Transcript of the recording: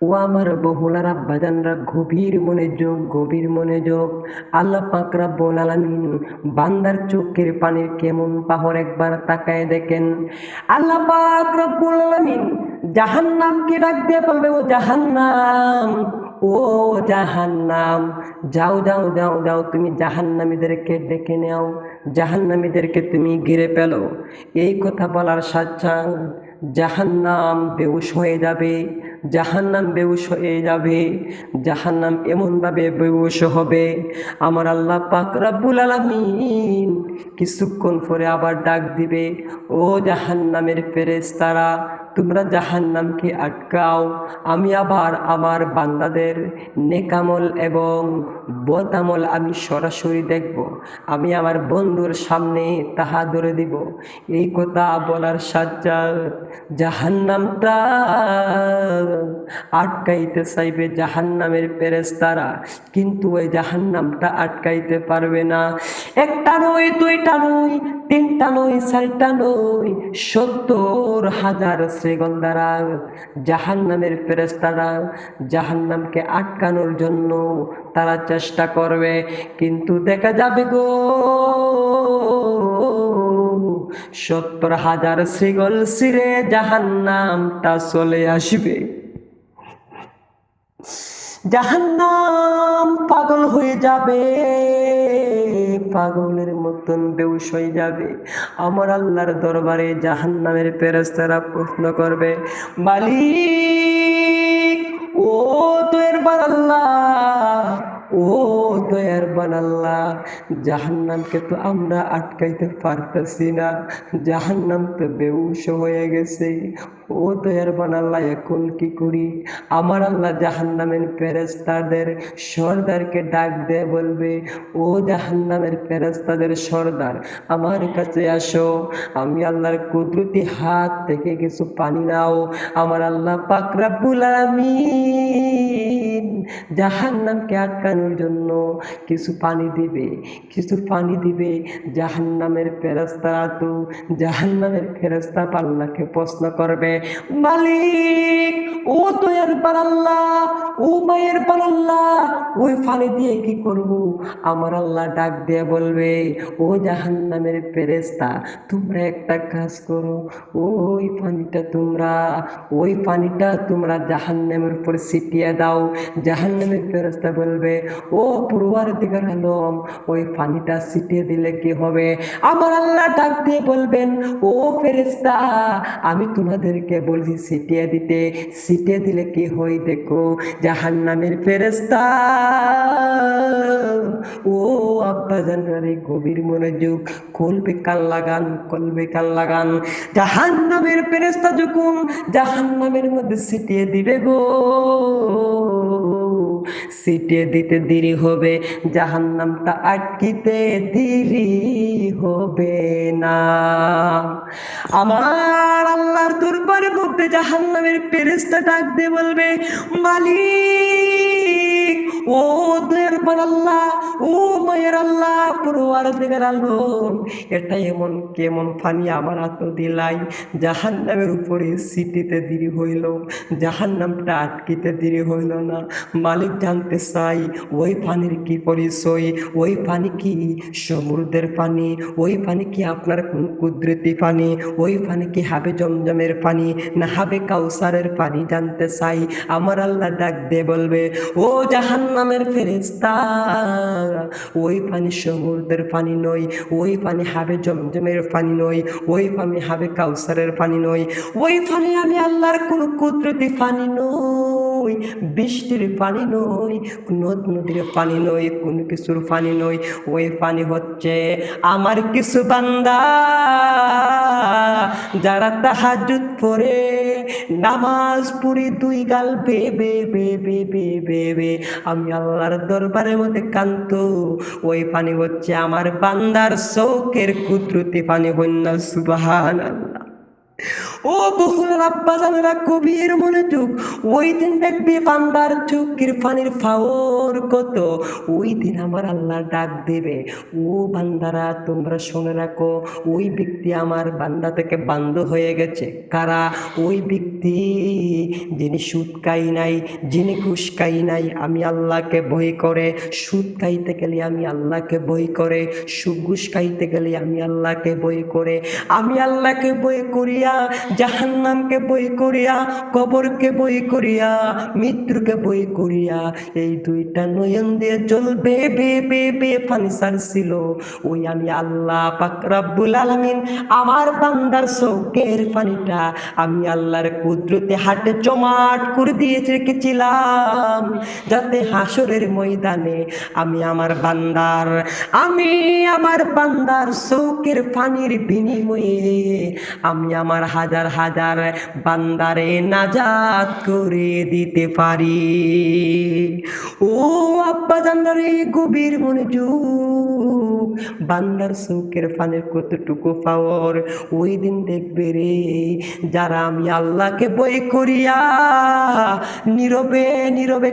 ও আমার বহুলার আব্বাজানরা, গভীর মনোযোগ। আল্লাহ পাক রব্বুল আলামিন বান্দার চোখের পানির কেমন পাহর একবার তাকায় দেখেন। আল্লাহ পাক রব্বুল আলামিন জাহান্নামকে ডাক দিয়ে বলবে, ও জাহান্নাম, ও জাহান্নাম, যাও যাও যাও যাও, তুমি জাহান্নামীদেরকে ডেকে নাও, জাহান্নামীদেরকে তুমি ঘিরে ফেলো। এই কথা বলার সাথে জাহান্নাম বেহুশ হয়ে যাবে, জাহান্নাম বেহুশ হয়ে যাবে, জাহান্নাম এমনভাবে বেহুশ হবে, আমার আল্লাহ পাক রব্বুল আলামিন কিছুক্ষণ পরে আবার ডাক দিবে, ও জাহান্নামের ফেরেশতারা, তোমরা জাহান্নামকে আটকাও, আমি আবার আমার বান্দাদের নেকামল এবং বদামল আমি সরাসরি দেখব, আমি আমার বন্ধুর সামনে তাহা ধরে দিব। এই কথা বলার সাথে জাহান্নামটা আটকাইতে চাইবে জাহান্নামের ফেরেশতারা, কিন্তু ওই জাহান্নামটা আটকাইতে পারবে না। একটা নয়, দুইটা নয়, তিনটা নয়, চারটা নয়, ৭০,০০০ শ্রীগণ দ্বারা জাহান্নামের ফেরেশতারা জাহান্নামকে আটকানোর জন্য তারা চেষ্টা করবে, কিন্তু দেখা যাবে গো ৭০,০০০ শ্রীগল ছিঁড়ে জাহান্নামটা চলে আসবে। জাহান্নাম পাগল হয়ে যাবে, পাগলের মতন বেহুশ হয়ে যাবে। আমার আল্লাহর দরবারে জাহান্নামের ফেরেশতারা প্রশ্ন করবে, মালিক, ও দয়ার আল্লাহ, ও দয়ার আল্লাহ, জাহান্নামকে তো আমরা আটকাইতে পারতেছি না, জাহান্নাম তো বেহুশ হয়ে গেছে, ও দয়ার আল্লাহ, এখন কি করি? আমার আল্লাহ জাহান্নামের ফেরেশতাদের সর্দারকে ডাক দিয়ে বলবে, ও জাহান্নামের ফেরেশতাদের সর্দার, আমার কাছে আসো, আমি আল্লাহর কুদরতি হাত থেকে কিছু পানি নাও। আমার আল্লাহ পাক রব্বুল আলামিন জাহান্নামকে আটকানোর জন্য কিছু পানি দিবে, কিছু পানি দিবে। জাহান্নামের ফেরেশতারা তো জাহান্নামের ফেরেশতা আল্লাহকে প্রশ্ন করবে, মালিক, ও দয়ার আল্লাহ, ও মায়ের আল্লাহ, ওই পানি দিয়ে কি করব? আমার আল্লাহ ডাক দিয়ে বলবে, ও জাহান্নামের ফেরেশতা, তোমরা একটা কাজ করো, ওই পানিটা তোমরা জাহান্নামের উপর ছিটিয়ে দাও। জাহান্নামের ফেরেশতা বলবে, ও পরওয়ারদিগার আলম, ওই পানিটা ছিটিয়ে দিলে কি হবে? আমার আল্লাহ ডাক দিয়ে বলবেন, ও ফেরেশতা, আমি তোমাদেরকে বলছি ছিটিয়ে দিতে, ছিটিয়ে দিলে কি হয় দেখো। জাহান্নামের ফেরেশতা, ও আব্বাজানরা, গভীর মনোযোগ, কলবে কান লাগান। জাহান্নামের ফেরেশতা যখন জাহান্নামের মধ্যে ছিটিয়ে দিবে গো, ছিটিয়ে দিতে দেরি হবে, জাহান্নামটা আটকিতে দেরি হবে না। আমার আল্লাহর দরবারের মধ্যে জাহান্নামের ফেরেশতা ডাক দিয়ে বলবে, মালিক, ও দয়ার আল্লাহ, ও মায়ের আল্লাহ, পরওয়ারদিগার আলম, এটা এমন কেমন পানি আমার হাত দিলাই, জাহান্নামের উপরে ছিটিতে দেরি হইল, জাহান্নামটা আটকিতে দেরি হইল না। মালিক জানতে চাই, ওই পানির কি পরিচয়? ওই পানি কি সমুদ্রের পানি? ওই পানি কি আপনার কোন কুদরতি পানি? ওই পানি কি হাবে জমজমের পানি না হাবে কাউসারের পানি? জানতে চাই। আমার আল্লাহ ডাক দিয়ে বলবে, ও জাহান্নামের ফেরেশতা, ওই পানি সমুদ্রের পানি নয়, ওই পানি হাবে জমজমের পানি নয়, ওই পানি হাবে কাউসারের পানি নয়, ওই পানি আমি আল্লাহর কোনো কুদরতি পানি নয়, বৃষ্টির পানি নয়, নদ নদীর পানি নয়, কোনো কিছুর পানি নয়। ওই পানি হচ্ছে আমার কিছু বান্দা যারা তাহাজ্জুদ পড়ে, নামাজ পড়ি, দুই গাল বেবে বেবে বেবে আমি আল্লাহর দরবারের মধ্যে কান্ত, ওই পানি হচ্ছে আমার বান্দার চোখের কুদরতি পানি। হইনা সুবহানাল্লাহ। ও বহুল আব্বা জানেরা কবির মনোযোগ, ওই দিন দেখবি বান্দার চোখের পানির ফাওর কত। ওই দিন আমার আল্লাহ ডাক দেবে, ও বান্দারা তোমরা শুনে রাখো, ওই ব্যক্তি আমার বান্দা থেকে বান্ধ হয়ে গেছে। কারা? ওই ব্যক্তি যিনি সুদ খাই নাই, যিনি ঘুষ খাই নাই, আমি আল্লাহকে ভয় করে। সুদ খাইতে গেলে আমি আল্লাহকে ভয় করে, ঘুষ খাইতে গেলে আমি আল্লাহকে ভয় করে, আমি আল্লাহকে ভয় করিয়া, জাহান্নামকে ভয় করিয়া, কবরকে ভয় করিয়া, মৃত্যুকে ভয় করিয়া, এই দুইটা নয়ন দিয়ে জল বে বে বে বে পানি ছাড়ছিল। ওই আমি আল্লাহ পাক রব্বুল আলামিন আমার বান্দার চোখের পানিটা আমি আল্লাহর কুদরতে হাতে জমাট করে দিয়ে রেখেছিলাম, যাতে হাসরের ময়দানে আমি আমার বান্দার চোখের পানির বিনিময়ে আমি আমার হাজার হাজার বান্দারে নাজাত করে দিতে পারি। ও আব্বা জানরে গভীর মনোযোগ, বান্দার চোখের পানির কতটুকু পাওয়ার ওই দিন দেখবে রে। যারা আমি আল্লাহকে ভয় করিয়া নীরবে নীরবে